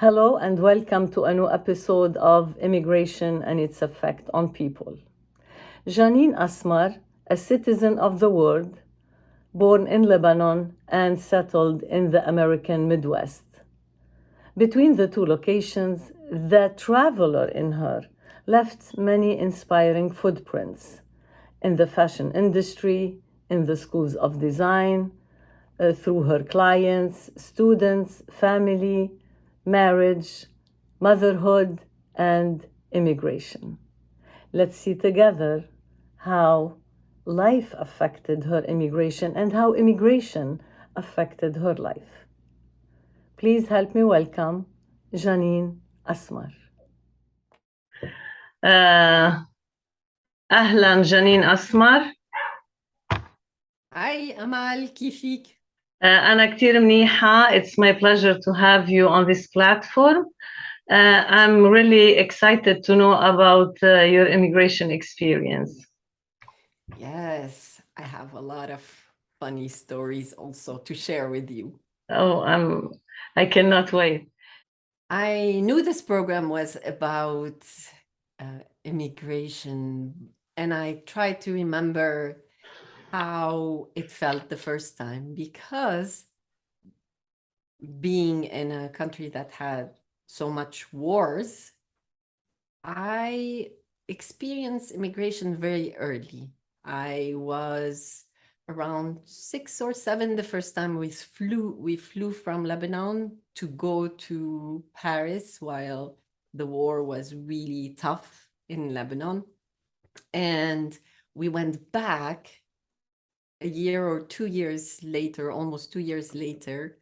Hello and welcome to a new episode of Immigration and its Effect on People. Janine Asmar, a citizen of the world, born in Lebanon and settled in the American Midwest. Between the two locations, the traveler in her left many inspiring footprints in the fashion industry, in the schools of design, through her clients, students, family, marriage, motherhood, and immigration. Let's see together how life affected her immigration and how immigration affected her life. Please help me welcome Janine Asmar. أهلا جانين أسمر. هاي أمال كيفك؟ أنا كتير منيحة. It's my pleasure to have you on this platform. I'm really excited to know about your immigration experience. Yes, I have a lot of funny stories also to share with you. Oh, I cannot wait. I knew this program was about immigration, and I tried to remember how it felt the first time, because being in a country that had so much wars, I experienced immigration very early. I was around 6 or 7 the first time we flew from Lebanon to go to Paris while the war was really tough in Lebanon. And we went back a year or 2 years later, almost 2 years later,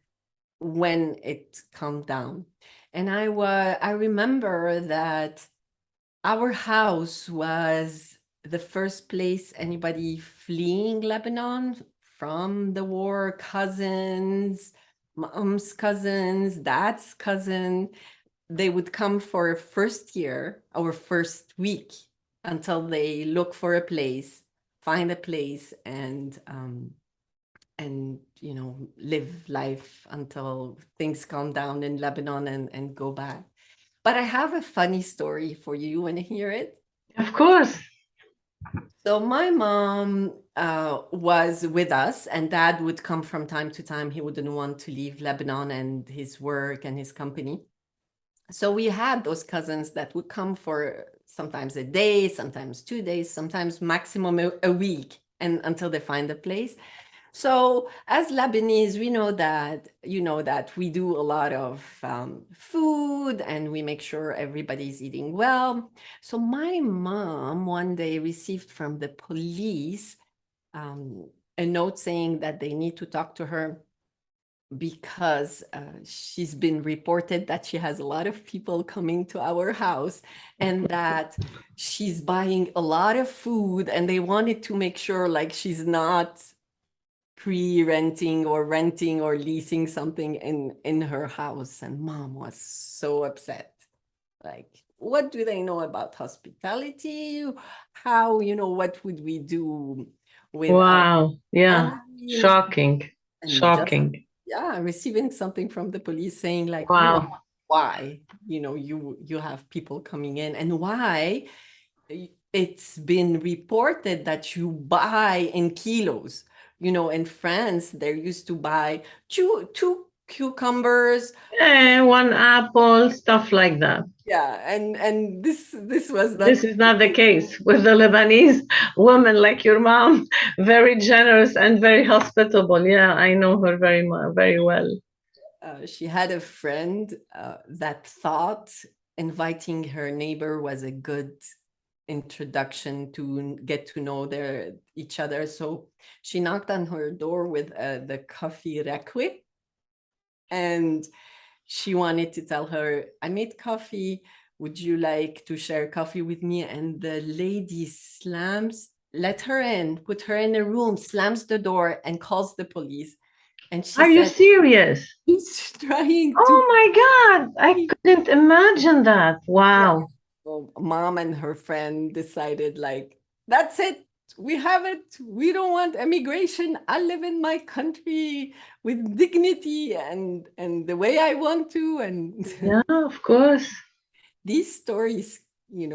when it calmed down. And I remember that our house was the first place anybody fleeing Lebanon from the war, cousins, mom's cousins, dad's cousin. They would come for first year or first week until they look for a place, find a place, and live life until things calm down in Lebanon and go back. But I have a funny story for you. You want to hear it? Of course. So my mom was with us, and dad would come from time to time. He wouldn't want to leave Lebanon and his work and his company. So we had those cousins that would come for sometimes a day, sometimes 2 days, sometimes maximum a week, and until they find a place. So as Lebanese, we know that we do a lot of food, and we make sure everybody's eating well. So my mom one day received from the police a note saying that they need to talk to her because she's been reported that she has a lot of people coming to our house, and that she's buying a lot of food, and they wanted to make sure like she's not pre-renting or renting or leasing something in her house. And mom was so upset. Like, what do they know about hospitality? How, what would we do with our Wow. Yeah. money? Shocking. And just, Shocking. yeah, receiving something from the police saying like, Wow. why, you have people coming in, and why it's been reported that you buy in kilos. In France, they're used to buy two cucumbers. One apple, stuff like that. Yeah, and this was This not is the not the case. case with the Lebanese woman like your mom. Very generous and very hospitable. Yeah, I know her very well. She had a friend that thought inviting her neighbor was a good introduction to get to know each other. So she knocked on her door with the coffee requie, and she wanted to tell her, I made coffee. Would you like to share coffee with me? And the lady let her in, put her in a room, slams the door, and calls the police. And she Are you said, serious? he's trying to. Oh my God, I couldn't imagine that. Yeah. Wow. So mom and her friend decided, like, that's it. We have it. We don't want emigration. I live in my country with dignity and the way I want to. And Yeah, of course. these stories,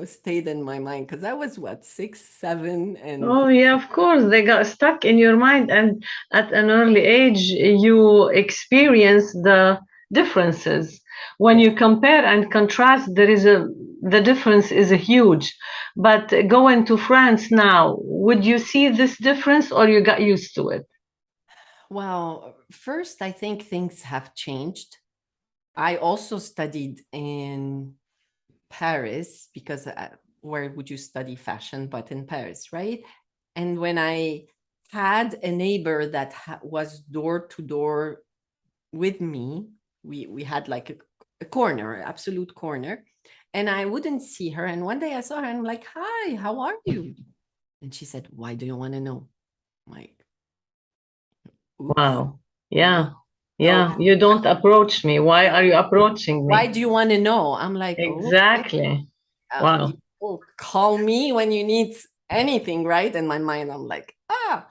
stayed in my mind because I was what, 6, 7, and Oh, yeah, of course. They got stuck in your mind, and at an early age, you experience the differences. When yes. you compare and contrast, the difference is huge. But going to France now, would you see this difference, or you got used to it? Well, first, I think things have changed. I also studied in Paris because where would you study fashion but in Paris, right? And when I had a neighbor that was door to door with me, we had like a corner, absolute corner, and I wouldn't see her. And one day I saw her and I'm like, "Hi, how are you?" And she said, "Why do you want to know?" I'm like, oops. Wow. Yeah. So Yeah. You don't approach me. Why are you approaching why me? do you want to know? I'm like, oh, okay. Exactly. You Wow. call me when you need anything, right? In my mind, I'm like, ah.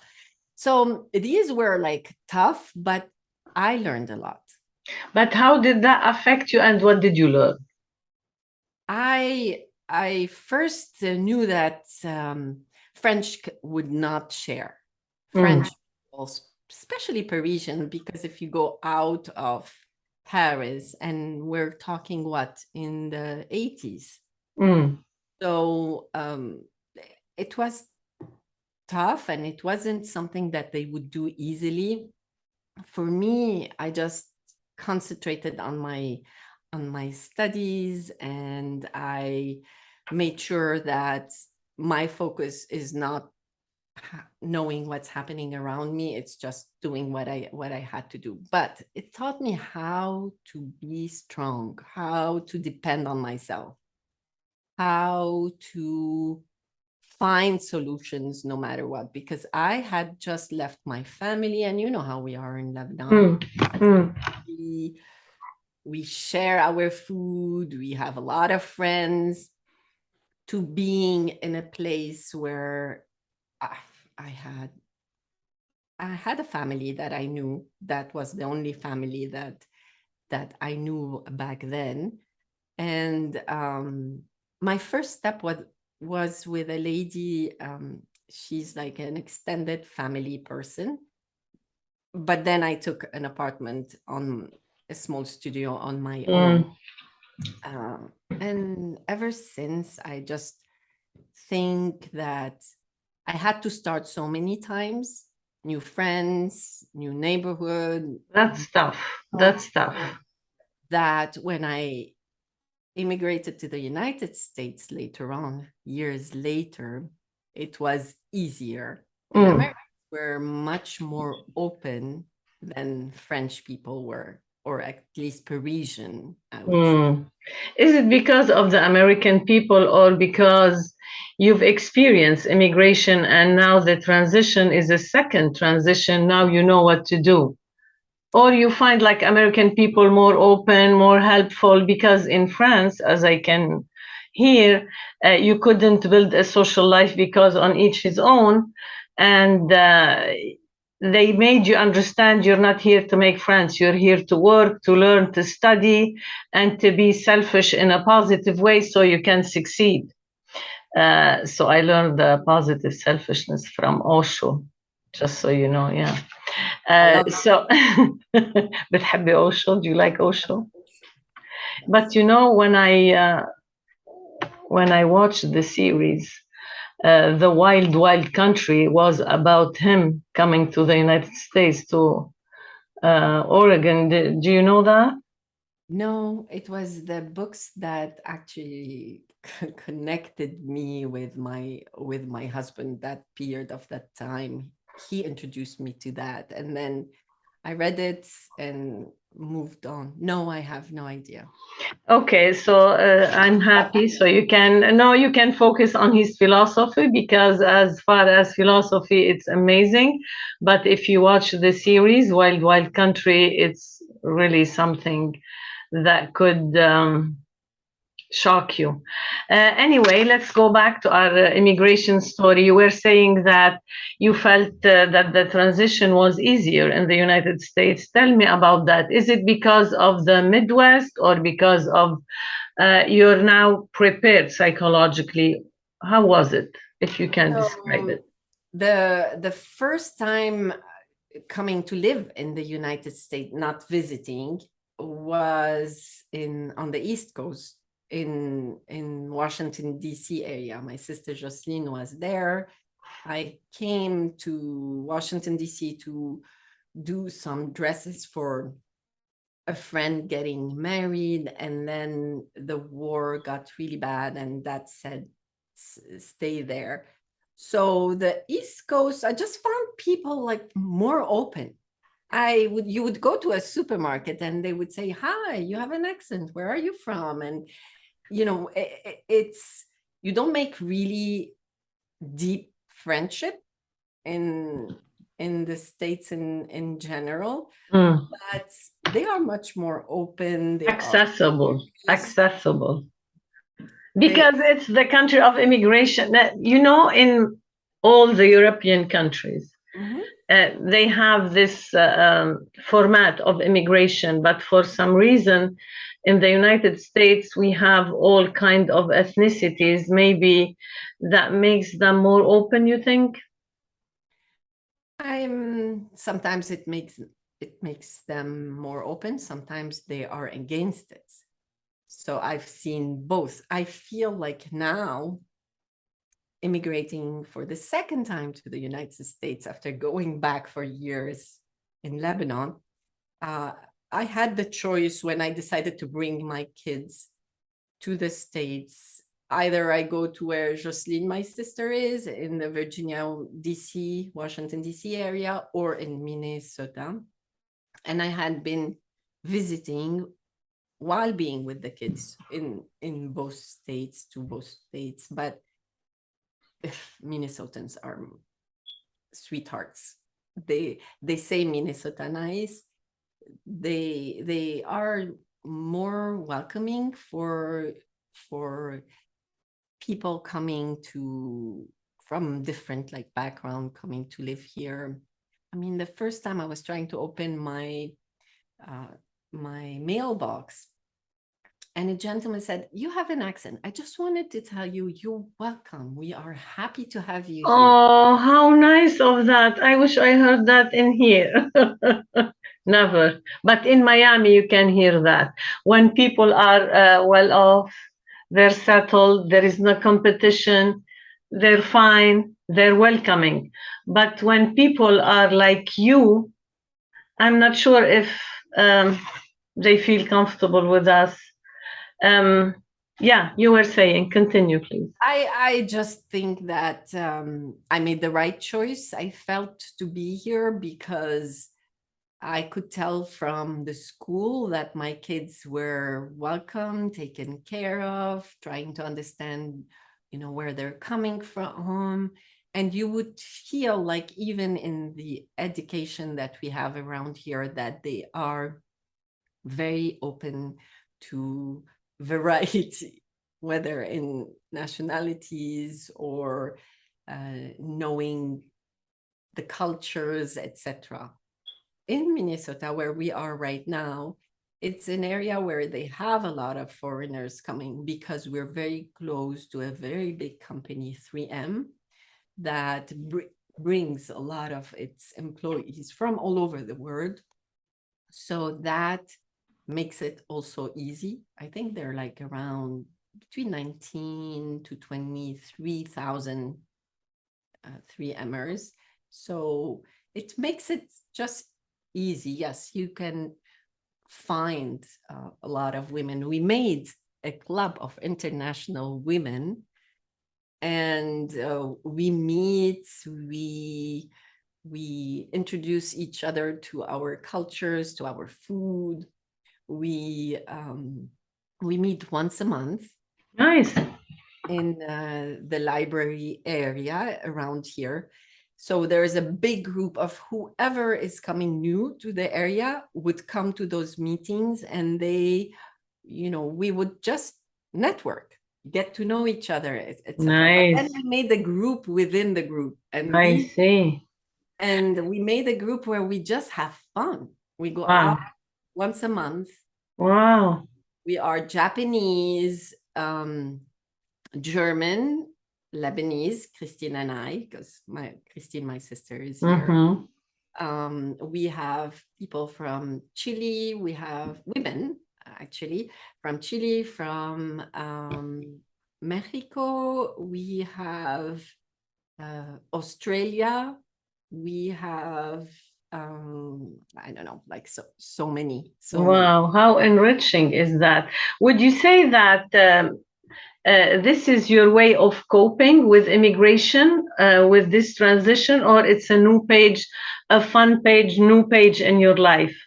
So these were like tough, but I learned a lot. But how did that affect you, and what did you learn? I first knew that French would not share. Mm, French people, especially Parisian, because if you go out of Paris, and we're talking what, in the 80s. mm, So it was tough and it wasn't something that they would do easily. For me, I just concentrated on my studies, and I made sure that my focus is not knowing what's happening around me. It's just doing what I had to do. But it taught me how to be strong, how to depend on myself, how to find solutions no matter what, because I had just left my family, and you know how we are in Lebanon. mm, mm, we we share our food, we have a lot of friends, to being in a place where I, I had I had a family that I knew, that was the only family that I knew back then. And my first step was with a lady. She's like an extended family person, but then I took an apartment on a small studio on my own. mm. Uh, and ever since, I just think that I had to start so many times, new friends, new neighborhood, That's tough. That's tough. that when I immigrated to the United States later on, years later, it was easier. And Mm, Americans were much more open than French people were, or at least Parisian, I would say. mm. Is it because of the American people, or because you've experienced immigration and now the transition is a second transition? Now you know what to do. Or you find like American people more open, more helpful, because in France, as I can hear, you couldn't build a social life because on each his own, and they made you understand you're not here to make friends, you're here to work, to learn, to study, and to be selfish in a positive way so you can succeed. So I learned the positive selfishness from Osho, just so you know, yeah. I love So بتحبي Osho? Do you like Osho? it. But Yes. you know, when I watched the series, The Wild Wild Country was about him coming to the United States, to Oregon. Do you know that? No, it was the books that actually connected me with my husband that period of that time. He introduced me to that, and then I read it and moved on. No, I have no idea. Okay, so I'm happy. So you can, no, you can focus on his philosophy, because as far as philosophy, it's amazing. But if you watch the series Wild Wild Country, it's really something that could shock you. Anyway, let's go back to our immigration story. You were saying that you felt that the transition was easier in the United States. Tell me about that. Is it because of the Midwest or because of you're now prepared psychologically? How was it, if you can describe So it? the first time coming to live in the United States, not visiting, was in on the East Coast in Washington D.C. area. My sister Jocelyn was there. I came to Washington D.C. to do some dresses for a friend getting married, and then the war got really bad, and that said, stay there. So the East Coast, I just found people like more open. You would go to a supermarket and they would say, "Hi, you have an accent. Where are you from?" And it's you don't make really deep friendship in the States in general, Mm. but they are much more open. They are Accessible, curious. accessible. They Because it's the country of immigration. You know, in all the European countries, Mhm. they have this format of immigration, but for some reason, in the United States, we have all kind of ethnicities. Maybe that makes them more open. You think? I'm sometimes it makes them more open. Sometimes they are against it. So I've seen both. I feel like now immigrating for the second time to the United States after going back for years in Lebanon, uh, I had the choice when I decided to bring my kids to the States. Either I go to where Jocelyn, my sister, is in the Virginia, DC, Washington, DC area, or in Minnesota. And I had been visiting while being with the kids in both states, to both states. But Minnesotans are sweethearts. They say Minnesota nice. They are more welcoming for people coming to from different like background coming to live here. I mean, the first time I was trying to open uh, my mailbox, and a gentleman said, "You have an accent. I just wanted to tell you, you're welcome. We are happy to have you here." Oh, how nice of that. I wish I heard that in here. Never. But in Miami, you can hear that. When people are well off, they're settled, there is no competition, they're fine, they're welcoming. But when people are like you, I'm not sure if um, they feel comfortable with us. Um, yeah, you were saying, continue, please. I just think that I made the right choice. I felt to be here because I could tell from the school that my kids were welcome, taken care of, trying to understand, where they're coming from. And you would feel like even in the education that we have around here, that they are very open to variety, whether in nationalities or knowing the cultures, etc. In Minnesota, where we are right now, it's an area where they have a lot of foreigners coming because we're very close to a very big company, 3M, that brings a lot of its employees from all over the world. So that makes it also easy. I think they're like around between 19 to 23,000 3Mers. So it makes it just easy. Yes, you can find a lot of women. We made a club of international women, and we meet, we introduce each other to our cultures, to our food. We meet once a month Nice. in the library area around here. So there is a big group of whoever is coming new to the area would come to those meetings, and we would just network, get to know each other, etc. But then Nice. we made a group within the group, and I see. we made a group where we just have fun. We go out Wow. once a month. Wow. We are Japanese, German, Lebanese, Christine and I, because Christine, my sister, is here. We have people from Chile. We have women, actually, from Chile, from Mexico. We have Australia. We have, I don't know, like so many. Wow. How enriching is that? Would you say that this is your way of coping with immigration, with this transition, or it's a new page, a fun page, new page in your life?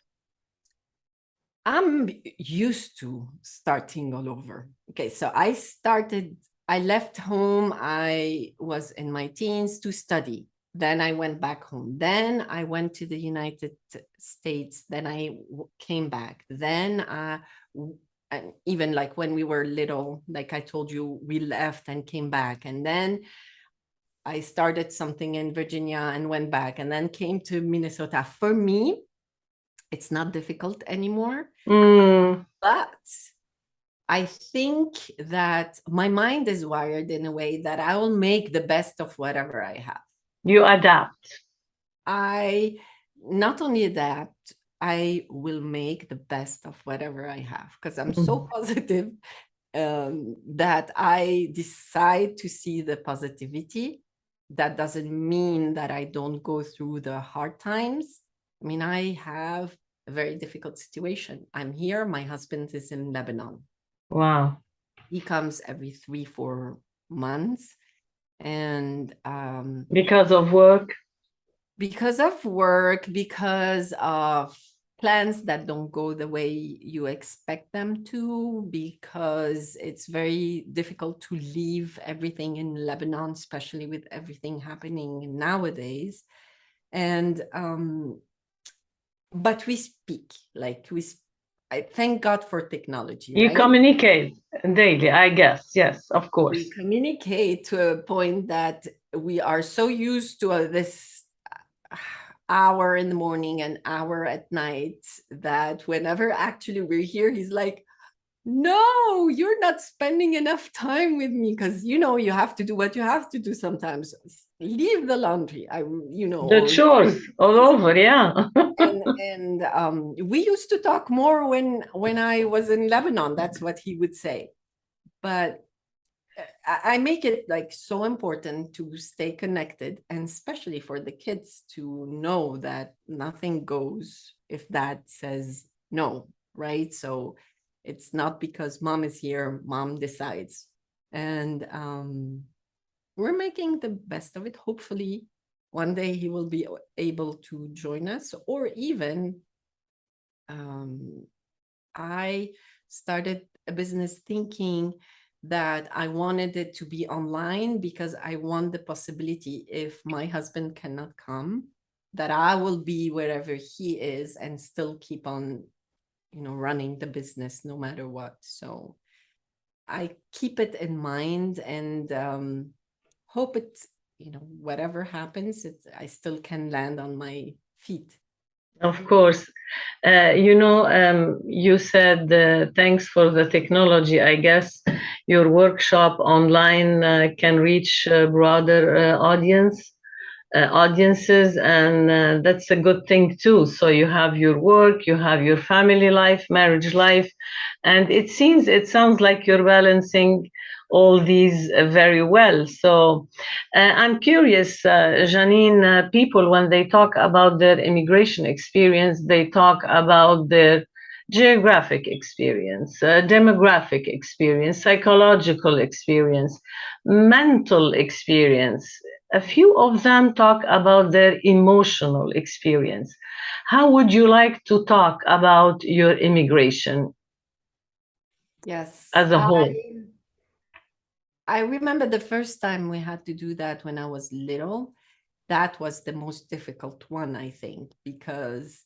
I'm used to starting all over. Okay, so I left home. I was in my teens to study. Then I went back home. Then I went to the United States. Then I came back. Then, and even like when we were little, like I told you, we left and came back. And then I started something in Virginia and went back, and then came to Minnesota. For me, it's not difficult anymore. But I think that my mind is wired in a way that I will make the best of whatever I have. You adapt. I not only adapt, I will make the best of whatever I have, because I'm so positive that I decide to see the positivity. That doesn't mean that I don't go through the hard times. I mean, I have a very difficult situation. I'm here. My husband is in Lebanon. Wow. He comes every 3-4 months. And Because of work? because of work, because of plans that don't go the way you expect them to, because it's very difficult to leave everything in Lebanon, especially with everything happening nowadays. And but we speak, like I thank God for technology, You right? communicate daily, I guess. Yes, of course. We communicate to a point that we are so used to this hour in the morning and hour at night that whenever actually we're here, he's like, no, you're not spending enough time with me, because you have to do what you have to do sometimes. Leave the laundry, The or chores all over, yeah. and we used to talk more when I was in Lebanon. That's what he would say. But I make it like so important to stay connected, and especially for the kids to know that nothing goes if dad says no, right? So it's not because mom is here, mom decides. And we're making the best of it. Hopefully, one day he will be able to join us, or even I started a business thinking that I wanted it to be online, because I want the possibility, if my husband cannot come, that I will be wherever he is and still keep on, running the business no matter what. So I keep it in mind, and hope it, whatever happens, I still can land on my feet. Of course. You said thanks for the technology. I guess your workshop online can reach a broader audiences, and that's a good thing too. So you have your work, you have your family life, marriage life, and it sounds like you're balancing all these very well. So I'm curious, Janine, people, when they talk about their immigration experience, they talk about their geographic experience, demographic experience, psychological experience, mental experience. A few of them talk about their emotional experience. How would you like to talk about your immigration Yes, as a whole? I remember the first time we had to do that when I was little. That was the most difficult one, I think, because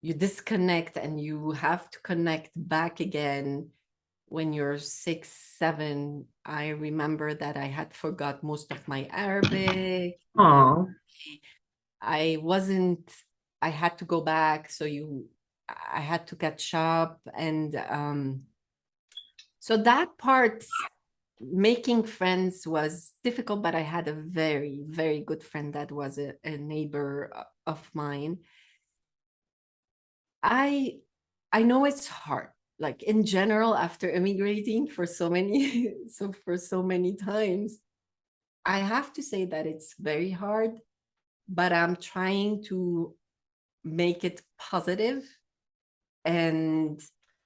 you disconnect and you have to connect back again. when you're 6, 7, I remember that I had forgot most of my Arabic. Oh, I wasn't, I had to go back. So I had to catch up. And so that part, making friends was difficult, but I had a very, very good friend that was a neighbor of mine. I know it's hard. Like in general, after immigrating for so many, for so many times, I have to say that it's very hard, but I'm trying to make it positive. And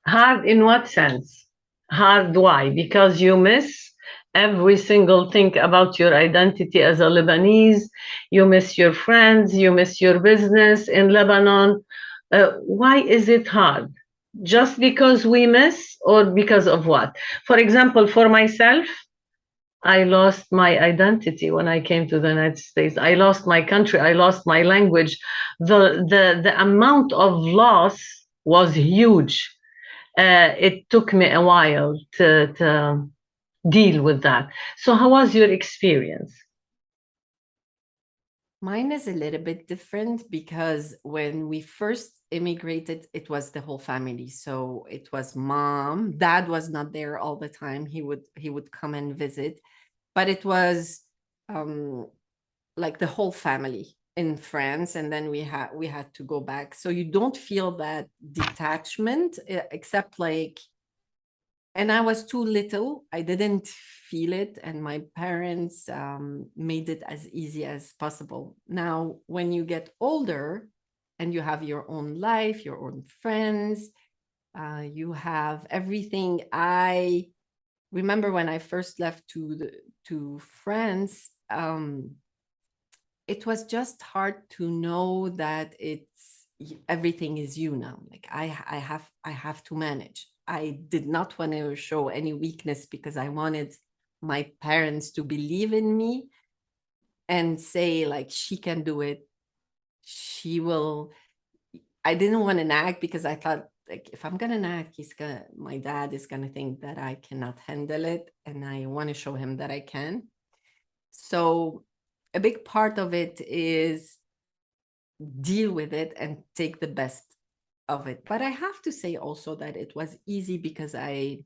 hard in what sense? Hard why? Because you miss every single thing about your identity as a Lebanese. You miss your friends, you miss your business in Lebanon. Why is it hard? Just because we miss, or because of what? For example, for myself, I lost my identity when I came to the United States. I lost my country. I lost my language. The amount of loss was huge. It took me a while to deal with that. So, how was your experience? mine is a little bit different because when we first immigrated, it was the whole family. So it was mom, dad was not there all the time. He would come and visit, but it was um like the whole family in France, and then we had to go back. So you don't feel that detachment, except like, and I was too little. I didn't feel it, and my parents made it as easy as possible. Now, when you get older and you have your own life, your own friends, you have everything. I remember when I first left to France, it was just hard to know that everything is you now. Like I have to manage. I did not want to show any weakness because I wanted my parents to believe in me and say like, she can do it. She will. I didn't want to nag because I thought, like, if I'm gonna nag, my dad is gonna think that I cannot handle it, and I want to show him that I can. So a big part of it is deal with it and take the best of it. But I have to say also that it was easy because I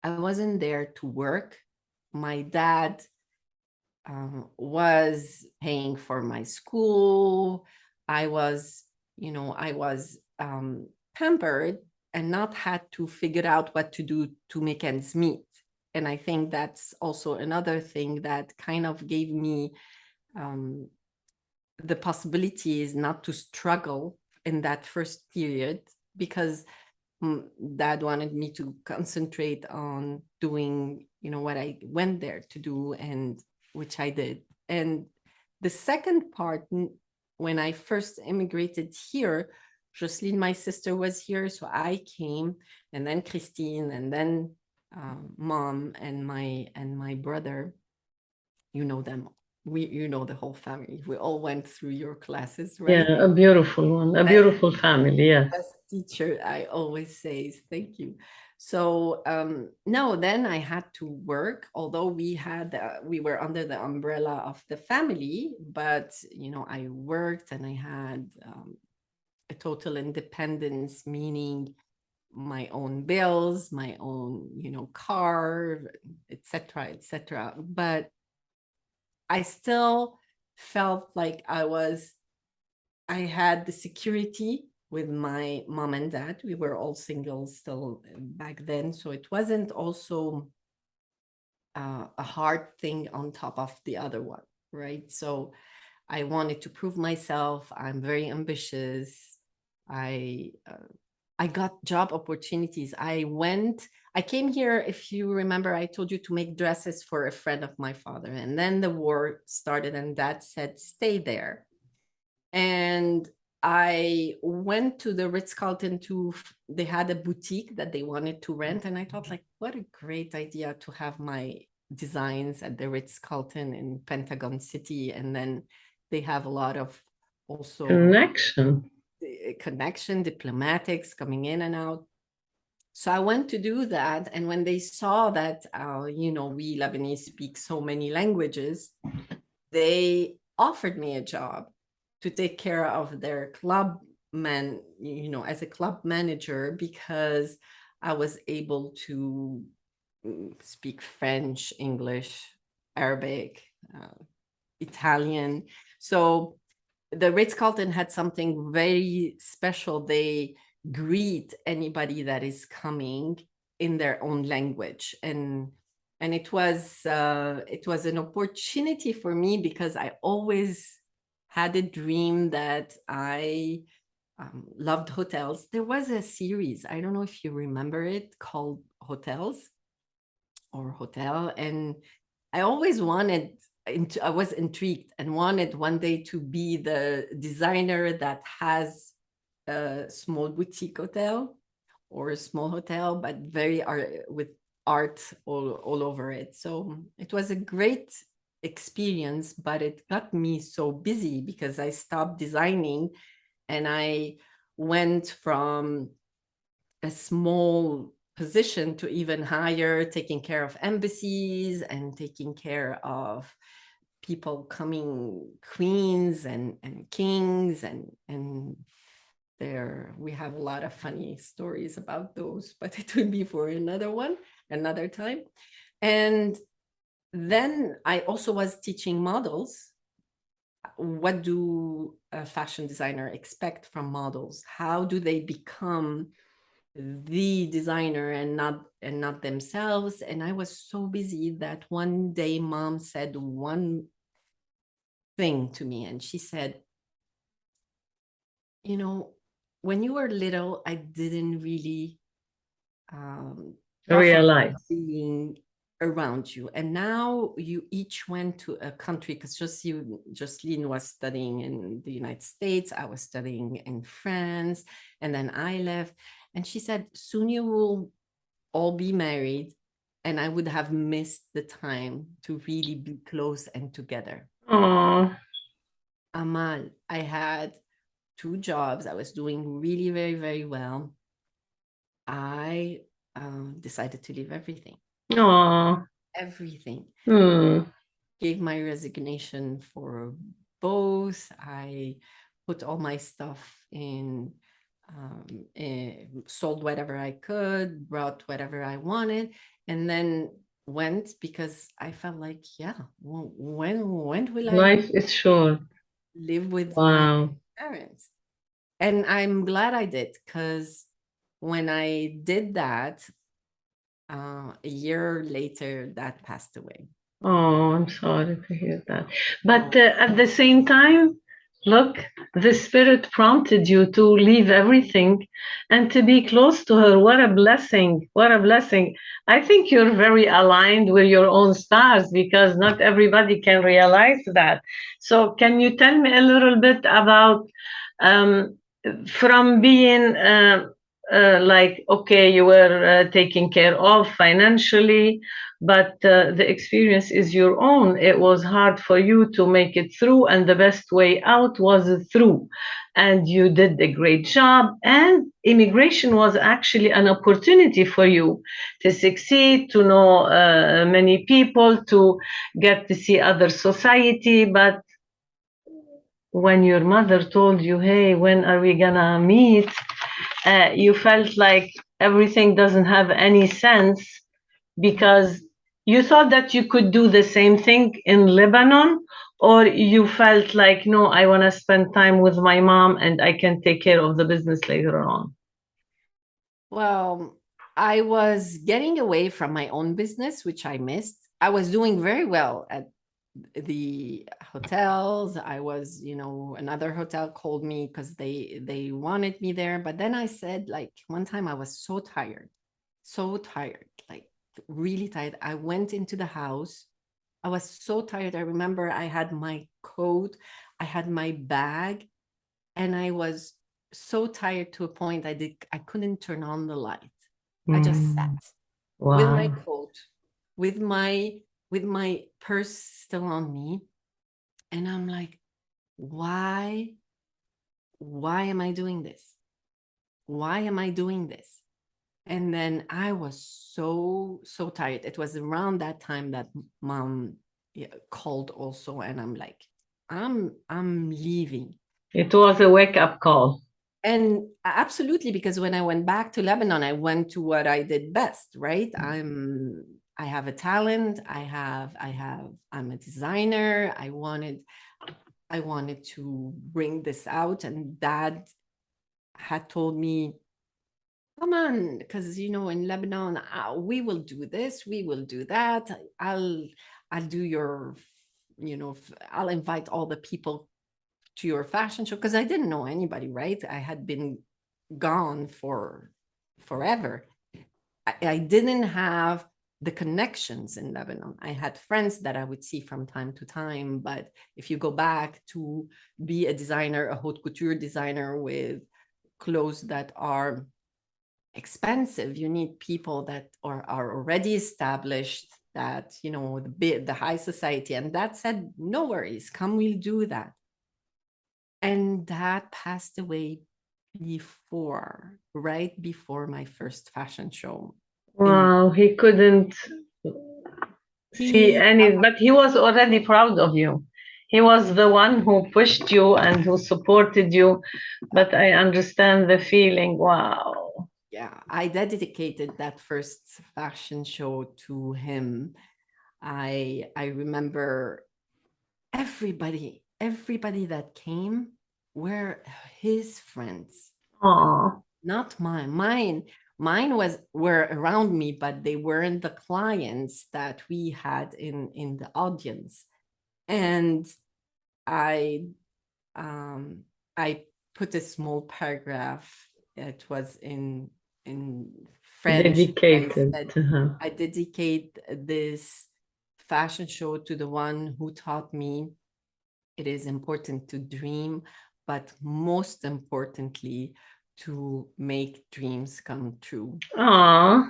wasn't there to work. My dad was paying for my school. I was pampered and not had to figure out what to do to make ends meet. And I think that's also another thing that kind of gave me um, the possibility is not to struggle in that first period, because dad wanted me to concentrate on doing what I went there to do, and which I did. And the second part, when I first immigrated here, Jocelyn, my sister, was here, so I came, and then Christine, and then mom and my brother. You know them. You know the whole family. We all went through your classes, right? Yeah, a beautiful one, a Best, beautiful family. Yes. best teacher, I always say thank you. So no, then I had to work, although we were under the umbrella of the family, but I worked and I had a total independence, meaning my own bills, my own car, etc., etc. But I still felt like I had the security with my mom and dad. We were all single still back then. So it wasn't also a hard thing on top of the other one, right? So I wanted to prove myself. I'm very ambitious. I got job opportunities. I came here, if you remember, I told you, to make dresses for a friend of my father. And then the war started, and dad said, stay there. And I went to the Ritz-Carlton they had a boutique that they wanted to rent. And I thought, like, what a great idea to have my designs at the Ritz-Carlton in Pentagon City. And then they have a lot of also Connection. connection, diplomatics coming in and out. So I went to do that. And when they saw that, we Lebanese speak so many languages, they offered me a job to take care of their club as a club manager, because I was able to speak French, English, Arabic, Italian. So the Ritz-Carlton had something very special. They greet anybody that is coming in their own language, and it was an opportunity for me, because I always had a dream that I loved hotels. There was a series, I don't know if you remember it, called Hotels or Hotel, and I always I was intrigued and wanted one day to be the designer that has a small boutique hotel or a small hotel, but very with art all over it. So it was a great experience, but it got me so busy because I stopped designing, and I went from a small position to even higher, taking care of embassies and taking care of people coming, queens and kings, and there we have a lot of funny stories about those, but it would be for another time. And then I also was teaching models. What do a fashion designer expect from models? How do they become the designer and not themselves? And I was so busy that one day mom said one thing to me, and she said, when you were little, I didn't really suffer Realize. being around you, and now you each went to a country, because Jocelyn was studying in the United States, I was studying in France, and then I left. And she said, soon you will all be married, and I would have missed the time to really be close and together. Oh, Amal, I had 2 jobs. I was doing really very, very well. I decided to leave everything. oh, Everything. hmm. Gave my resignation for both. I put all my stuff in, sold whatever I could, brought whatever I wanted, and then went, because I felt like, yeah, when will I Life is short. live with my Wow. parents? And I'm glad I did, because when I did that, a year later, that passed away. Oh, I'm sorry to hear that. Oh, But at the same time, look, the spirit prompted you to leave everything and to be close to her. What a blessing. What a blessing. I think you're very aligned with your own stars because not everybody can realize that. So, can you tell me a little bit about um, from being like, okay, you were taken care of financially, but the experience is your own. It was hard for you to make it through, and the best way out was through. And you did a great job. And immigration was actually an opportunity for you to succeed, to know many people, to get to see other society. But when your mother told you, hey, when are we gonna meet? You felt like everything doesn't have any sense because you thought that you could do the same thing in Lebanon, or you felt like, no, I want to spend time with my mom and I can take care of the business later on. well, I was getting away from my own business, which I missed. I was doing very well at the hotels. I was, another hotel called me because they wanted me there. But then I said, like, one time I was so tired, like really tired. I went into the house. I was so tired. I remember I had my coat, I had my bag, and I was so tired to a point I couldn't turn on the light. I just sat Mm, with my wow. coat, with my purse still on me, and I'm like, why am I doing this? Why am I doing this? And then I was so tired. It was around that time that mom called also, and I'm like, I'm leaving. It was a wake-up call. And absolutely, because when I went back to Lebanon, I went to what I did best, right? I have a talent. I'm a designer. I wanted to bring this out, and Dad had told me, come on, because in Lebanon, we will do this, we will do that. I'll do your, I'll invite all the people to your fashion show, because I didn't know anybody, right? I had been gone for forever. I didn't have the connections in Lebanon. I had friends that I would see from time to time, but if you go back to be a designer, a haute couture designer with clothes that are expensive, you need people that are already established, that the high society. And that said, no worries, come, we'll do that. And that passed away right before my first fashion show. Wow, he couldn't see He any, but he was already proud of you. He was the one who pushed you and who supported you. But I understand the feeling. Wow. Yeah, I dedicated that first fashion show to him. I remember everybody that came were his friends. Oh, Not mine were around me, but they weren't the clients that we had in the audience. And i um I put a small paragraph. It was in French. I dedicated. said, Uh-huh. I dedicate this fashion show to the one who taught me it is important to dream, but most importantly, to make dreams come true. Oh,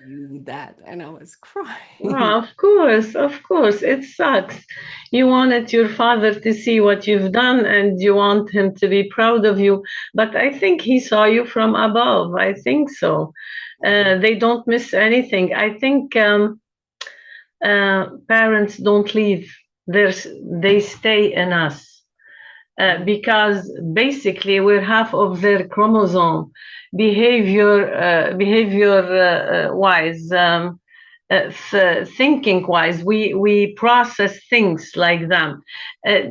You that, and I was crying. well, of course, it sucks. You wanted your father to see what you've done and you want him to be proud of you. But I think he saw you from above. I think so. They don't miss anything. I think parents don't leave. They stay in us. Because basically we're half of their chromosome, behavior wise, thinking wise. We process things like them. Uh,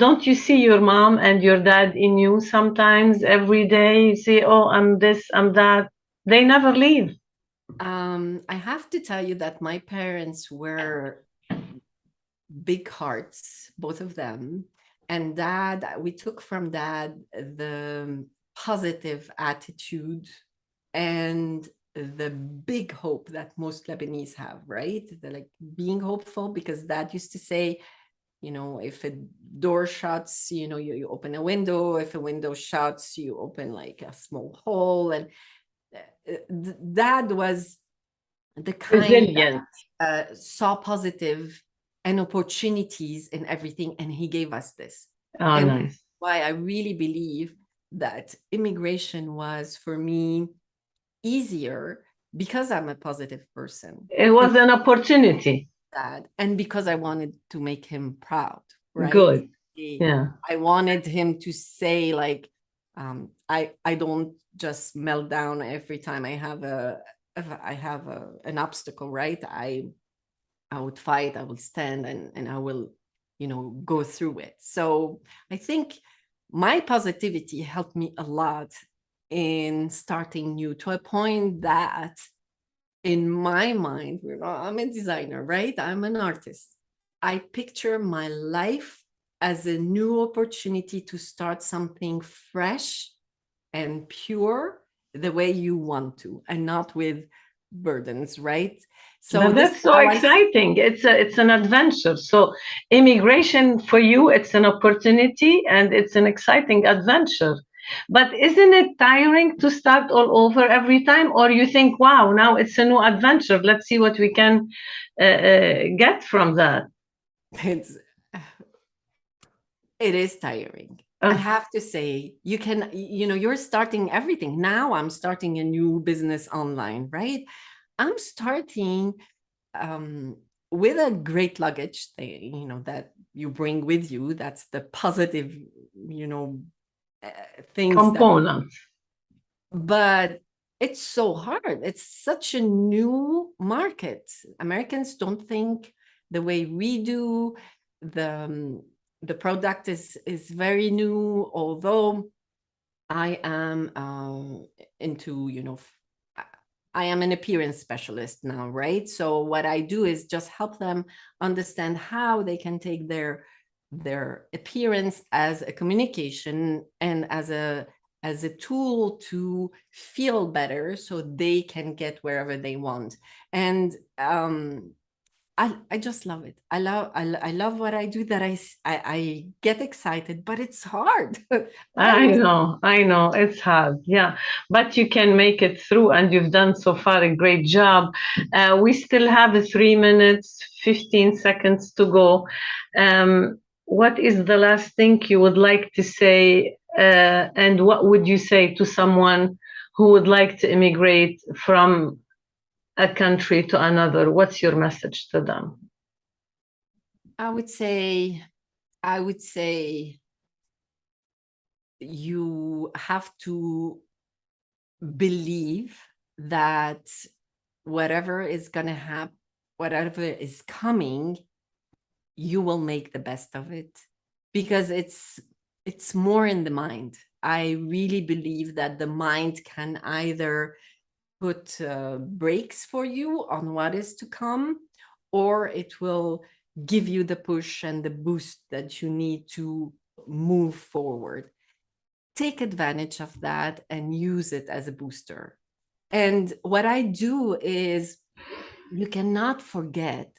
don't you see your mom and your dad in you sometimes every day? You say, "Oh, I'm this, I'm that." They never leave. I have to tell you that my parents were big hearts, both of them. And dad, we took from dad the positive attitude and the big hope that most Lebanese have, right? They're like being hopeful, because dad used to say, if a door shuts, you open a window. If a window shuts, you open like a small hole. And dad was the kind Resilient. that saw positive and opportunities in everything, and he gave us this. Oh, And nice. why I really believe that immigration was for me easier, because I'm a positive person, It was an opportunity. and because I wanted to make him proud, right? Good. Yeah. I wanted him to say, like, I don't just melt down every time I have an obstacle, right? I would fight, I will stand, and I will, go through it. So I think my positivity helped me a lot in starting new, to a point that in my mind, I'm a designer, right? I'm an artist. I picture my life as a new opportunity to start something fresh and pure, the way you want to, and not with burdens, right? So But this is that's so how exciting. It's an adventure. So immigration for you, it's an opportunity and it's an exciting adventure. But isn't it tiring to start all over every time? Or you think, wow, now it's a new adventure. Let's see what we can get from that. it's it is tiring. I have to say, you're starting everything. Now I'm starting a new business online, right? I'm starting with a great luggage, that you bring with you. That's the positive, things that. Components. But it's so hard. It's such a new market. Americans don't think the way we do. The product is very new, although I am into, I am an appearance specialist now, right? So what I do is just help them understand how they can take their appearance as a communication and as a tool to feel better so they can get wherever they want. And I just love it. I love what I do, that I get excited, but it's hard. I know, it's hard, yeah, but you can make it through, and you've done so far a great job. We still have 3 minutes, 15 seconds to go. What is the last thing you would like to say, and what would you say to someone who would like to immigrate from a country to another? What's your message to them? I would say you have to believe that whatever is going to happen, whatever is coming, you will make the best of it, because it's more in the mind. I really believe that the mind can either put brakes for you on what is to come, or it will give you the push and the boost that you need to move forward. Take advantage of that and use it as a booster. And what I do is, you cannot forget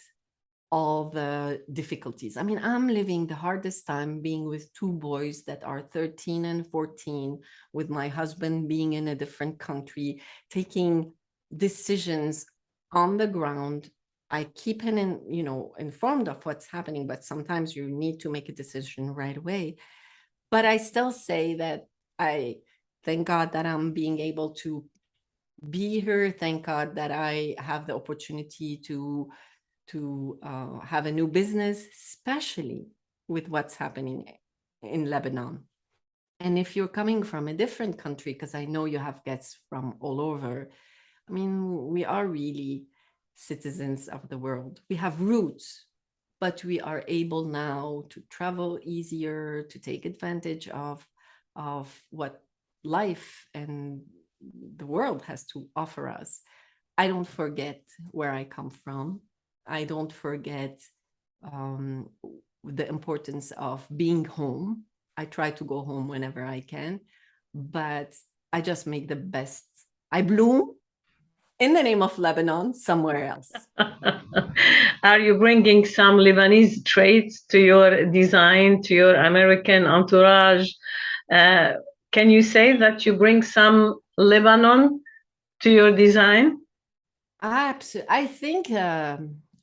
all the difficulties. I mean, I'm living the hardest time being with two boys that are 13 and 14, with my husband being in a different country, taking decisions on the ground. I keep him informed of what's happening, but sometimes you need to make a decision right away. But I still say that I thank God that I'm being able to be here. Thank God that I have the opportunity to have a new business, especially with what's happening in Lebanon. And if you're coming from a different country, because I know you have guests from all over, I mean, we are really citizens of the world. We have roots, but we are able now to travel easier, to take advantage of what life and the world has to offer us. I don't forget where I come from. I don't forget the importance of being home. I try to go home whenever I can, but I just make the best. I bloom in the name of Lebanon somewhere else. Are you bringing some Lebanese traits to your design, to your American entourage? Can you say that you bring some Lebanon to your design? I think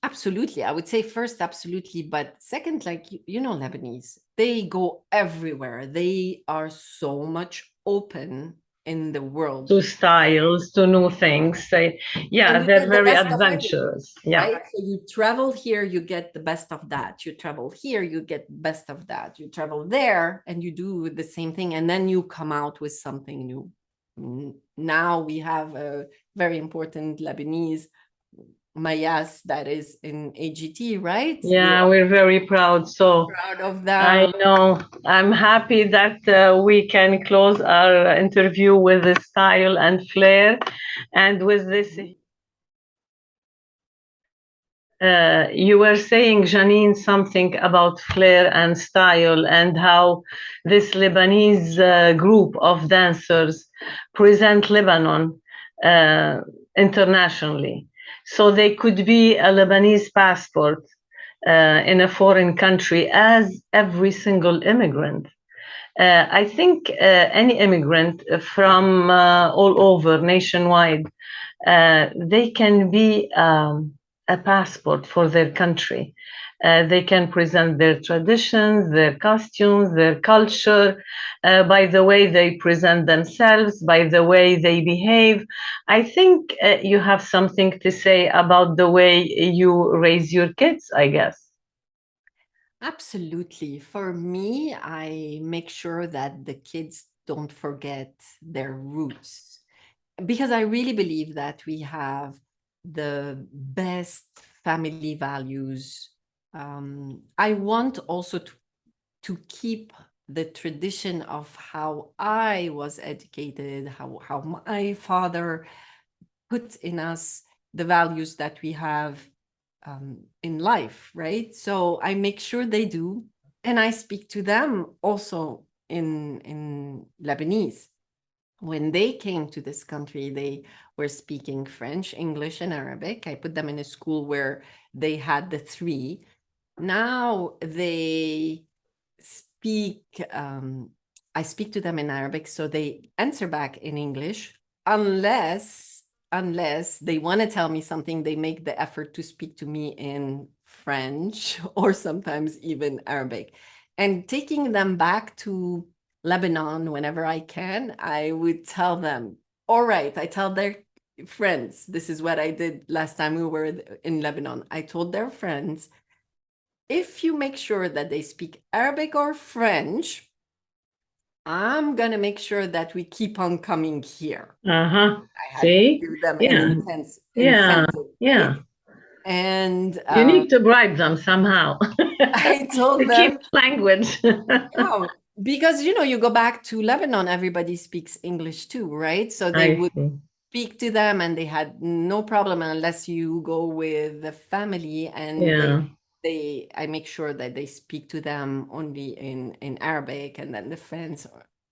absolutely. I would say first, absolutely. But second, like, Lebanese, they go everywhere. They are so much open in the world. To styles, to new things. Yeah, they're very adventurous. Yeah. Right? So you travel here, you get the best of that. You travel here, you get the best of that. You travel there and you do the same thing. And then you come out with something new. Now we have a very important Lebanese Mayas that is in AGT, right? Yeah, we're very proud. So proud of them. I know. I'm happy that we can close our interview with the style and flair, and with this. You were saying, Janine, something about flair and style, and how this Lebanese group of dancers present Lebanon internationally. So they could be a Lebanese passport in a foreign country, as every single immigrant. I think any immigrant from all over nationwide, they can be a passport for their country. They can present their traditions, their costumes, their culture, by the way they present themselves, by the way they behave. I think you have something to say about the way you raise your kids, I guess. Absolutely. For me, I make sure that the kids don't forget their roots because I really believe that we have the best family values. I want also to keep the tradition of how I was educated, how my father put in us the values that we have in life, right? So I make sure they do, and I speak to them also in Lebanese. When they came to this country, they were speaking French, English, and Arabic. I put them in a school where they had the three. Now they speak, I speak to them in Arabic, so they answer back in English, unless they want to tell me something, they make the effort to speak to me in French or sometimes even Arabic. And taking them back to Lebanon whenever I can, I would tell them, all right, I tell their friends, this is what I did last time we were in Lebanon. I told their friends, if you make sure that they speak Arabic or French, I'm going to make sure that we keep on coming here. Uh-huh. I had to See? give them an Yeah, yeah, incentive, yeah. right? And You need to bribe them somehow I to told keep them, language. yeah, because you go back to Lebanon, everybody speaks English too, right? So they I would see. speak to them and they had no problem unless you go with the family, and Yeah. they I make sure that they speak to them only in Arabic, and then the friends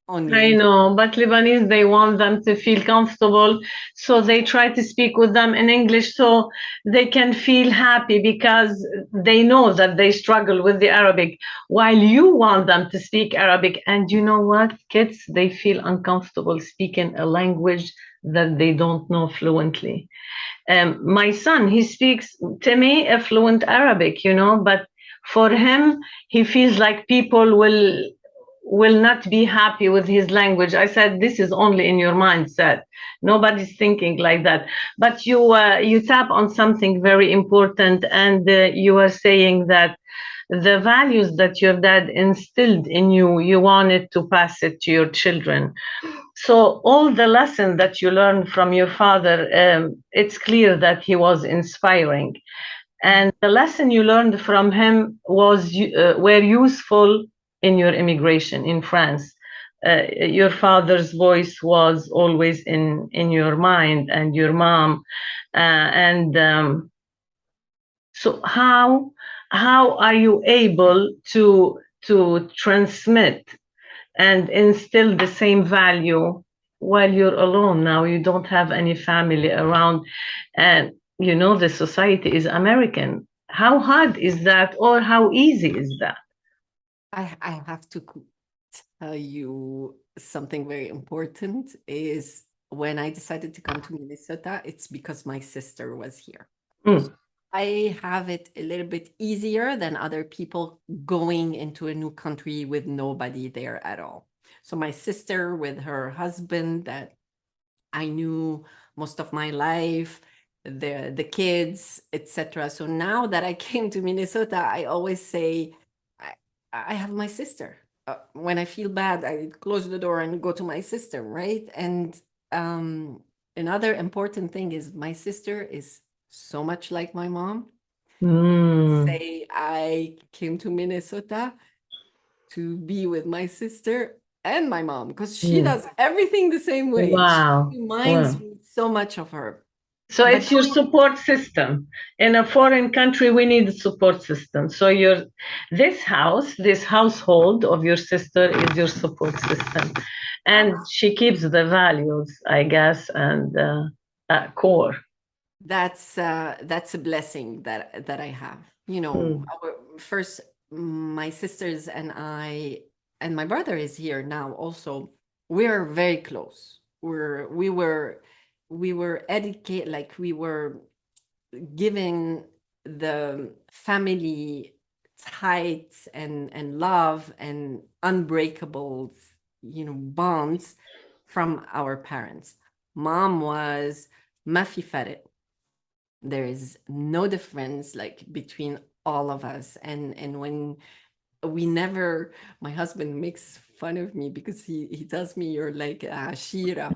only I in know, but Lebanese, they want them to feel comfortable. So they try to speak with them in English so they can feel happy because they know that they struggle with the Arabic, while you want them to speak Arabic. And you know what? Kids, they feel uncomfortable speaking a language that they don't know fluently. My son, he speaks to me a fluent Arabic, but for him, he feels like people will not be happy with his language. I said, this is only in your mindset. Nobody's thinking like that. But you tap on something very important, and you are saying that the values that your dad instilled in you, you wanted to pass it to your children. So all the lessons that you learned from your father, it's clear that he was inspiring, and the lesson you learned from him were useful in your immigration in France. Your father's voice was always in your mind, and your mom, and so how are you able to transmit and instill the same value while you're alone? Now you don't have any family around, and the society is American. How hard is that, or how easy is that? I have to tell you something very important is when I decided to come to Minnesota, it's because my sister was here. Mm. I have it a little bit easier than other people going into a new country with nobody there at all. So my sister with her husband that I knew most of my life, the kids, etc. So now that I came to Minnesota, I always say I, I have my sister. When I feel bad, I close the door and go to my sister, right? And um, another important thing is my sister is so much like my mom. Mm. Say I came to Minnesota to be with my sister and my mom because she Mm. does everything the same way. She Wow. reminds Wow. me so much of her. So But it's your going, support system. In a foreign country, we need a support system. So this household of your sister is your support system, and she keeps the values, I guess, and core. that's a blessing that I have. Mm. Our first, my sisters and I and my brother is here now also. We're very close. We were educated, like we were giving the family tight and love and unbreakable, bonds from our parents. Mom was mafi farid. There is no difference like between all of us. And when we never, my husband makes fun of me because he tells me you're like Shira.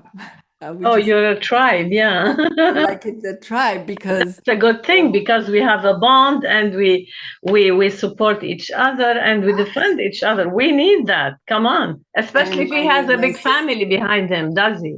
We Oh, just you're a tribe, yeah. like in the tribe because It's a good thing because we have a bond and we support each other and we defend each other. We need that. Come on. Especially and if he has a my big sister, family behind him, does he?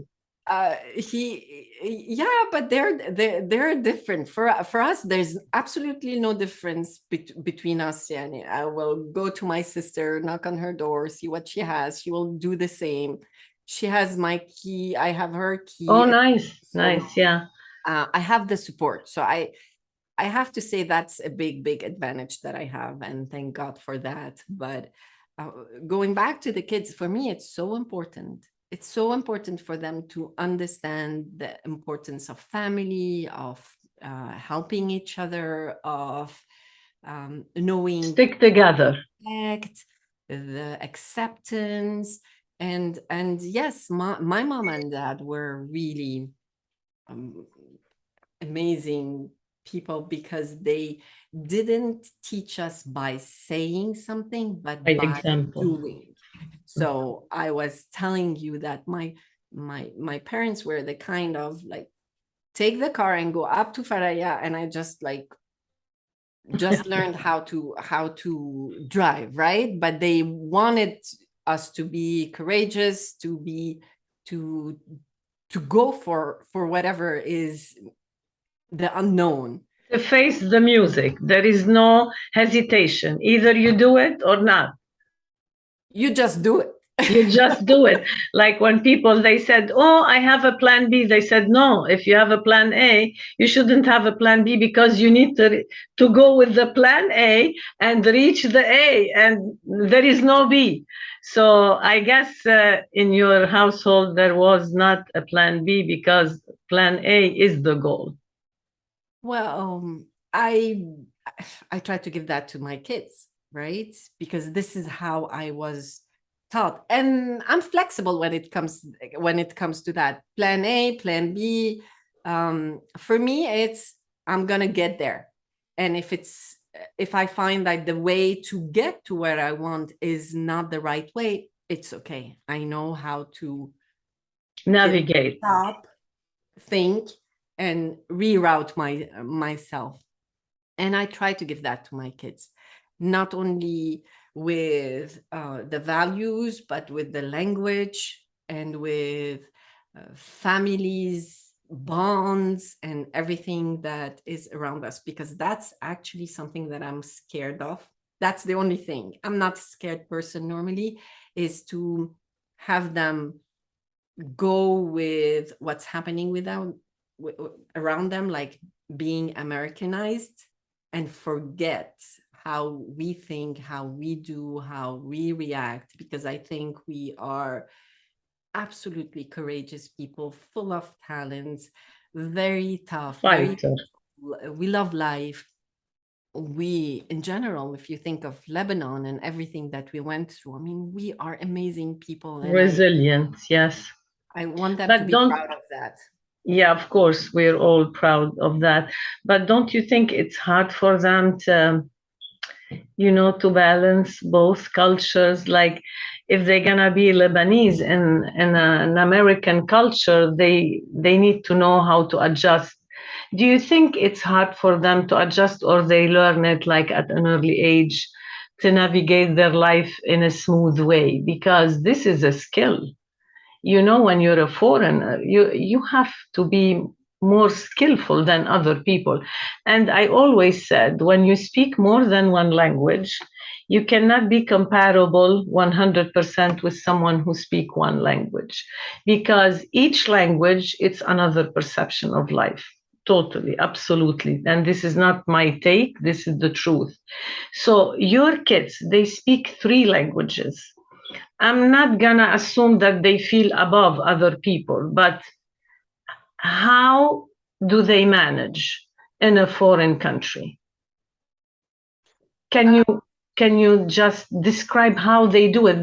yeah, but they're different. For us there's absolutely no difference between us. Yani I will go to my sister, knock on her door, see what she has. She will do the same. She has my key, I have her Oh, key. And nice. so Nice. Yeah. I have the support. So I have to say that's a big advantage that I have, and thank God for that. But uh, going back to the kids, for me, it's so important. It's so important for them to understand the importance of family, of helping each other, of knowing Stick together. respect, the acceptance, and yes, my mom and dad were really um, amazing people because they didn't teach us by saying something By but by example. doing. So I was telling you that my parents were the kind of like take the car and go up to Faraya, and I just learned how to drive, right? But they wanted us to be courageous, to to go for whatever is the unknown. To face the music. There is no hesitation. Either you do it or not. You just do it. You just do it. Like when people they said, "Oh, I have a plan B." They said, "No, if you have a plan A, you shouldn't have a plan B because you need to go with the plan A and reach the A, and there is no B." So I guess in your household there was not a plan B because plan A is the goal. Well, I try to give that to my kids, right? Because this is how I was taught, and I'm flexible when it comes to that. Plan A, plan B. For me, it's I'm gonna get there, and if I find that the way to get to where I want is not the right way, it's okay. I know how to just Navigate. stop, think, and reroute myself. And I try to give that to my kids, not only with the values but with the language and with families, bonds, and everything that is around us, because that's actually something that I'm scared of. That's the only thing. I'm not a scared person normally, is to have them go with what's happening around them, like being Americanized, and forget how we think, how we do, how we react, because I think we are absolutely courageous people, full of talents, very tough, very, Fighter. we love life. We, in general, if you think of Lebanon and everything that we went through, I mean, we are amazing people, and Resilience, yes. I want them to But be don't proud of that. Yeah, of course, we're all proud of that. But don't you think it's hard for them to balance both cultures? Like, if they're gonna be Lebanese in an American culture, they need to know how to adjust. Do you think it's hard for them to adjust, or they learn it like at an early age to navigate their life in a smooth way? Because this is a skill. When you're a foreigner, you have to be more skillful than other people. And I always said, when you speak more than one language, you cannot be comparable 100% with someone who speak one language, because each language, it's another perception of life. Totally, absolutely. And this is not my take, this is the truth. So your kids, they speak three languages. I'm not gonna assume that they feel above other people, but how do they manage? in a foreign country? Can you just describe how they do it?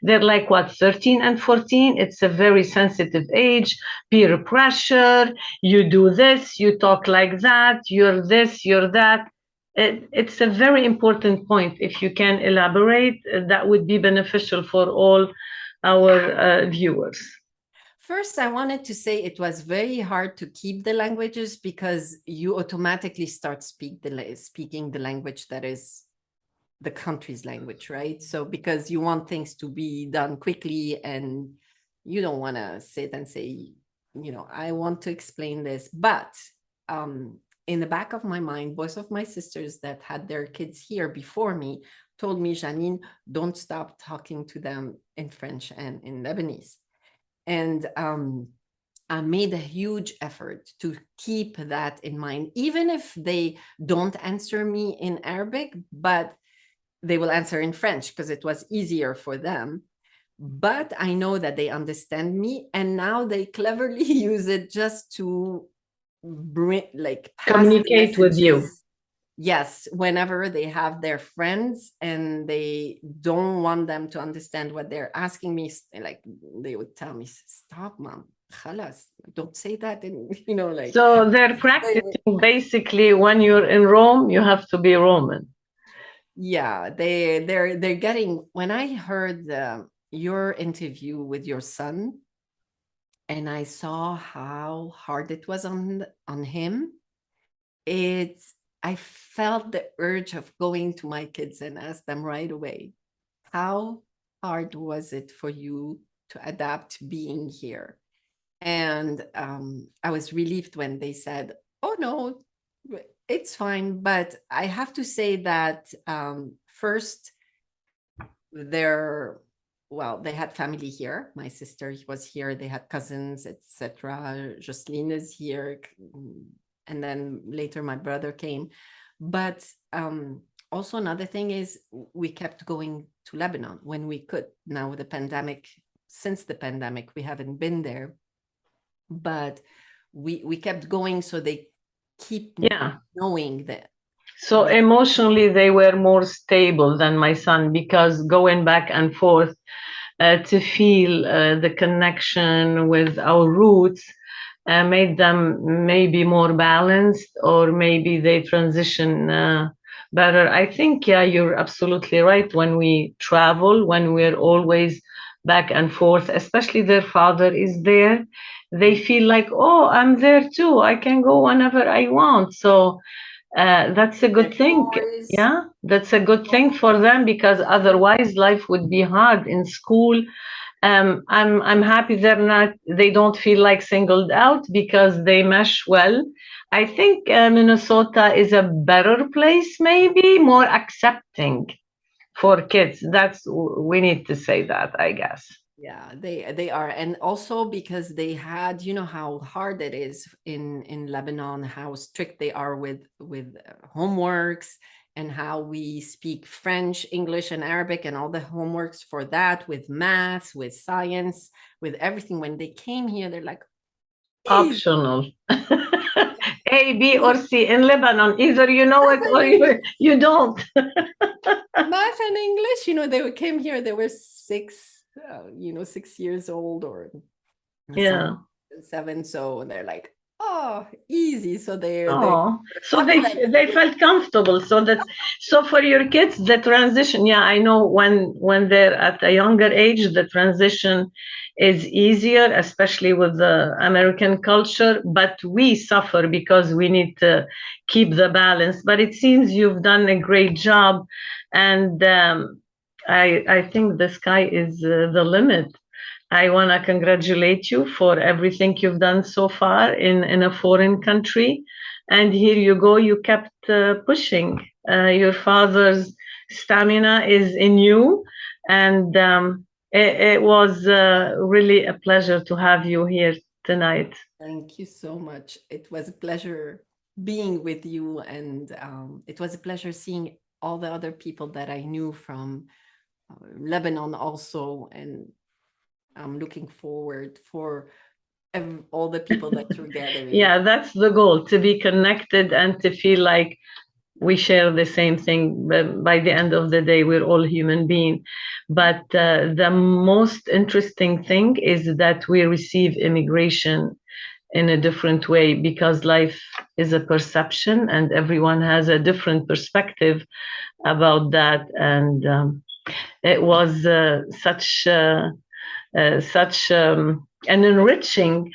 They're like what, 13 and 14? It's a very sensitive age, peer pressure, you do this, you talk like that, you're this, you're that. It's a very important point. If you can elaborate, that would be beneficial for all our viewers. First, I wanted to say it was very hard to keep the languages because you automatically start speaking the language that is the country's language, right? So because you want things to be done quickly and you don't want to sit and say, I want to explain this. But in the back of my mind, both of my sisters that had their kids here before me told me, Janine, don't stop talking to them in French and in Lebanese. And I made a huge effort to keep that in mind, even if they don't answer me in Arabic, but they will answer in French because it was easier for them. But I know that they understand me, and now they cleverly use it just to pass the Communicate with you. messages. Yes, whenever they have their friends and they don't want them to understand what they're asking me, like they would tell me, "Stop, mom, khalas, don't say that." And So they're practicing basically when you're in Rome, you have to be Roman. Yeah, they're getting. When I heard your interview with your son, and I saw how hard it was on him, I felt the urge of going to my kids and ask them right away, how hard was it for you to adapt being here? And I was relieved when they said, oh no, it's fine. But I have to say that first, they had family here. My sister was here. They had cousins, etc. Jocelyn is here. And then later my brother came. But also another thing is we kept going to Lebanon when we could. Now since the pandemic, we haven't been there. But we kept going, so they keep knowing that. So emotionally, they were more stable than my son, because going back and forth to feel the connection with our roots made them maybe more balanced, or maybe they transition better. I think, yeah, you're absolutely right. When we travel, when we're always back and forth, especially their father is there, they feel like, oh, I'm there too. I can go whenever I want. So that's a good thing. Yeah, that's a good thing for them, because otherwise life would be hard in school. I'm happy they don't feel like singled out, because they mesh well. I think Minnesota is a better place, maybe more accepting for kids. We need to say that, I guess. Yeah, they are. And also because they had, how hard it is in Lebanon, how strict they are with homeworks, and how we speak French, English, and Arabic, and all the homeworks for that, with maths, with science, with everything. When they came here, they're like, easy. Optional. A, B, or C in Lebanon. Either you know it or you don't. Math and English, they came here, they were 6 years old, or Yeah. 7. So they're like, oh, easy. So so they felt comfortable. So for your kids, the transition, yeah, I know when they're at a younger age, the transition is easier, especially with the American culture. But we suffer because we need to keep the balance. But it seems you've done a great job, and I think the sky is the limit. I want to congratulate you for everything you've done so far in a foreign country. And here you go, you kept pushing. Your father's stamina is in you. And it was really a pleasure to have you here tonight. Thank you so much. It was a pleasure being with you. And it was a pleasure seeing all the other people that I knew from Lebanon also. And I'm looking forward for all the people that you're gathering. Yeah, that's the goal, to be connected and to feel like we share the same thing. But by the end of the day, we're all human beings. But the most interesting thing is that we receive immigration in a different way, because life is a perception and everyone has a different perspective about that. And it was such an enriching,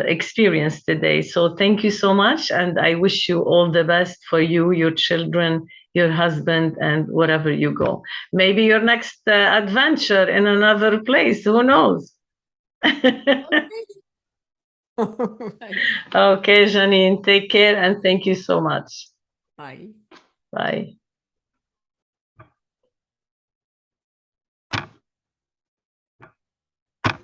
experience today. So thank you so much, and I wish you all the best for you, your children, your husband, and wherever you go. Maybe your next adventure in another place. Who knows? Right. Okay, Janine, take care and thank you so much. Bye. Bye.